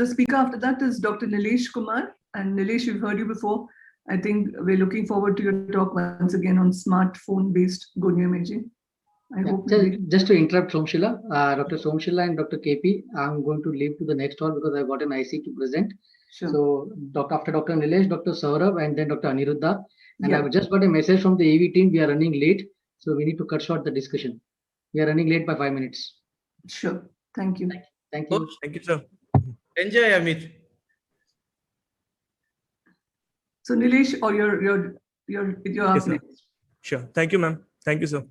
The speaker after that is Dr. Nilesh Kumar. And Nilesh, we've heard you before. I think we're looking forward to your talk once again on smartphone-based gonio imaging. I hope just to interrupt Somshila, Dr. Somshila and Dr. KP, I'm going to leave to the next one because I've got an IC to present. Sure. So after Dr. Nilesh, Dr. Saurabh, and then Dr. Aniruddha. And I've just got a message from the AV team. We are running late, so we need to cut short the discussion. We are running late by 5 minutes. Sure. Thank you. Thank you. Thank you, sir. Enjoy, Amit. So Nilesh, or you're up next. Sure. Thank you, ma'am. Thank you, sir.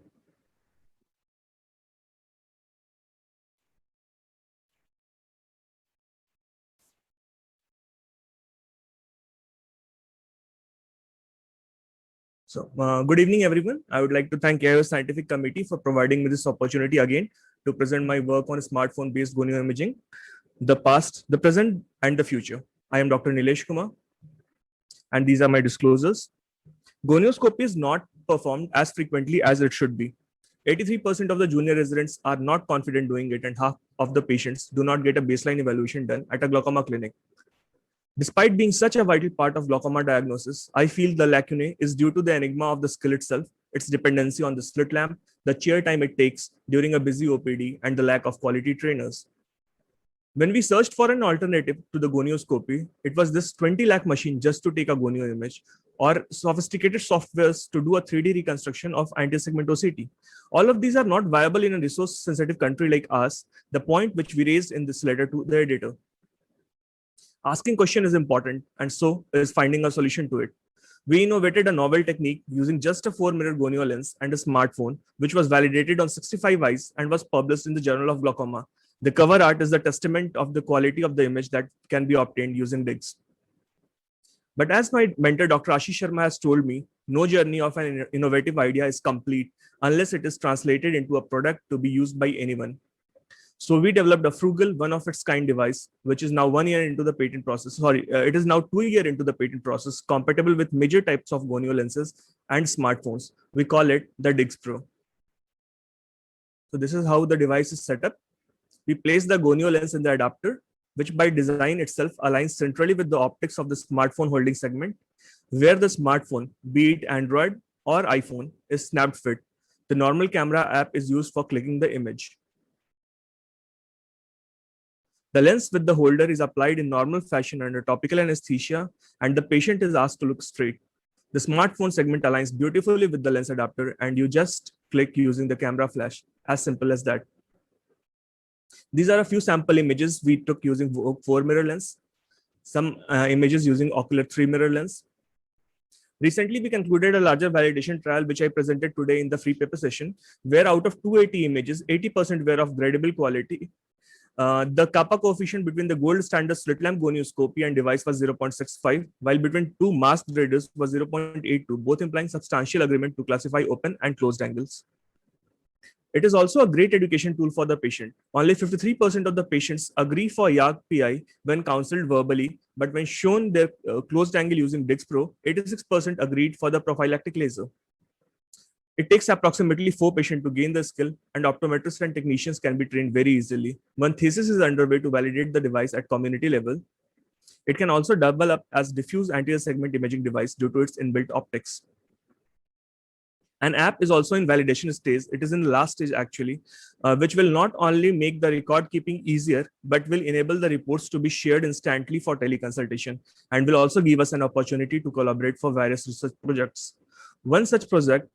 So, good evening, everyone. I would like to thank AIOS Scientific Committee for providing me this opportunity again to present my work on smartphone-based gonio imaging, the past, the present, and the future. I am Dr. Nilesh Kumar, and these are my disclosures. Gonioscopy is not performed as frequently as it should be. 83% of the junior residents are not confident doing it, and half of the patients do not get a baseline evaluation done at a glaucoma clinic. Despite being such a vital part of glaucoma diagnosis, I feel the lacunae is due to the enigma of the skill itself, its dependency on the slit lamp, the chair time it takes during a busy OPD, and the lack of quality trainers. When we searched for an alternative to the gonioscopy, it was this 20 lakh machine just to take a gonio image, or sophisticated softwares to do a 3D reconstruction of anti-segment OCT. All of these are not viable in a resource-sensitive country like ours, the point which we raised in this letter to the editor. Asking question is important, and so is finding a solution to it. We innovated a novel technique using just a 4-mirror gonio lens and a smartphone, which was validated on 65 eyes and was published in the Journal of Glaucoma. The cover art is the testament of the quality of the image that can be obtained using DIGS. But as my mentor, Dr. Ashish Sharma, has told me, no journey of an innovative idea is complete unless it is translated into a product to be used by anyone. So we developed a frugal, one-of-its-kind device, which is now 1 year into the patent process. It is now 2 years into the patent process, compatible with major types of gonio lenses and smartphones. We call it the DIGS Pro. So this is how the device is set up. We place the gonio lens in the adapter, which by design itself aligns centrally with the optics of the smartphone holding segment, where the smartphone, be it Android or iPhone, is snapped fit. The normal camera app is used for clicking the image. The lens with the holder is applied in normal fashion under topical anesthesia, and the patient is asked to look straight. The smartphone segment aligns beautifully with the lens adapter, and you just click using the camera flash. As simple as that. These are a few sample images we took using 4-mirror lens, some images using ocular 3-mirror lens. Recently, we concluded a larger validation trial, which I presented today in the free paper session, where out of 280 images, 80% were of gradable quality. The kappa coefficient between the gold standard slit lamp gonioscopy and device was 0.65, while between two masked graders was 0.82, both implying substantial agreement to classify open and closed angles. It is also a great education tool for the patient. Only 53% of the patients agree for YAG PI when counseled verbally, but when shown their closed angle using DIGS Pro, 86% agreed for the prophylactic laser. It takes approximately 4 patients to gain the skill, and optometrists and technicians can be trained very easily. One thesis is underway to validate the device at community level. It can also double up as diffuse anterior segment imaging device due to its inbuilt optics. An app is also in validation stage. It is in the last stage actually, which will not only make the record keeping easier, but will enable the reports to be shared instantly for teleconsultation, and will also give us an opportunity to collaborate for various research projects. One such project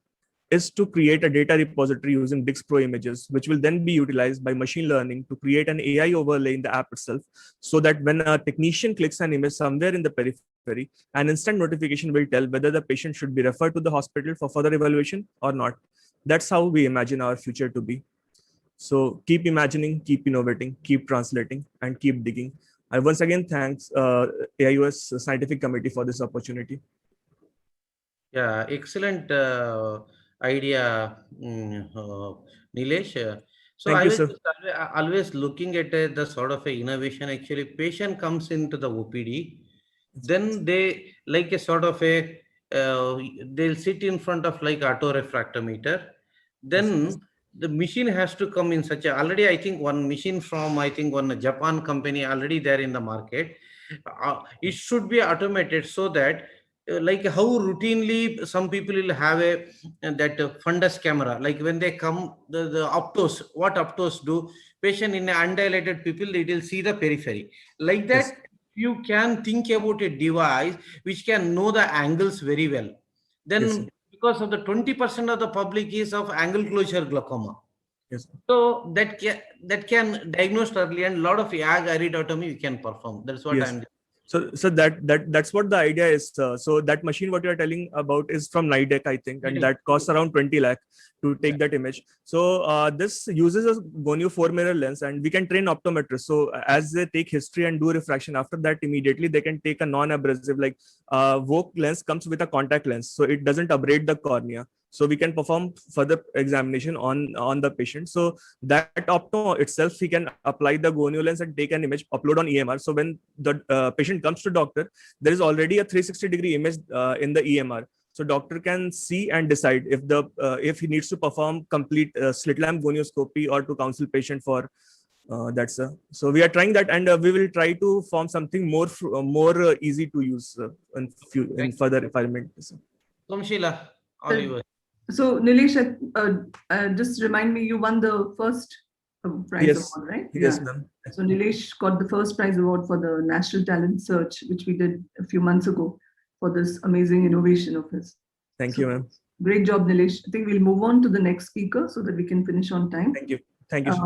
is to create a data repository using DIGS Pro images, which will then be utilized by machine learning to create an AI overlay in the app itself, so that when a technician clicks an image somewhere in the periphery, an instant notification will tell whether the patient should be referred to the hospital for further evaluation or not. That's how we imagine our future to be. So keep imagining, keep innovating, keep translating, and keep digging. I once again thanks AIOS Scientific Committee for this opportunity. Yeah, excellent idea, Nilesh. So Thank I you, was sir. always looking at the sort of a innovation. Actually, patient comes into the OPD, then they like a sort of they'll sit in front of like auto refractometer. Then the machine has to come in such a, already I think one machine from, I think one Japan company already there in the market. It should be automated so that like how routinely some people will have a that fundus camera, like when they come, the optos, what optos do, patient in undilated people, it will see the periphery. Like that, Yes. you can think about a device which can know the angles very well. Then Yes, sir. because of the 20% of the public is of angle closure glaucoma. Yes. So that can diagnose early, and a lot of YAG iridotomy you can perform. That's what Yes. I'm. So that's what the idea is. So that machine what you're telling about is from Nidec, I think, and that costs around 20 lakh to take that image. So this uses a Gonio 4-mirror lens, and we can train optometrists. So as they take history and do refraction, after that immediately they can take a non-abrasive, like Vogue lens comes with a contact lens, so it doesn't abrade the cornea. So we can perform further examination on the patient. So that opto itself, he can apply the Gonio lens and take an image, upload on EMR. So when the patient comes to doctor, there is already a 360-degree image in the EMR. So doctor can see and decide if he needs to perform complete slit lamp gonioscopy or to counsel patient for so we are trying that, and we will try to form something more easy to use in further refinement. Somshila, all yours. So Nilesh, just remind me, you won the first prize Yes. award, right? Yes, Yeah. ma'am. So Nilesh got the first prize award for the National Talent Search, which we did a few months ago for this amazing innovation of his. Thank you, ma'am. Great job, Nilesh. I think we'll move on to the next speaker so that we can finish on time. Thank you. Thank you. The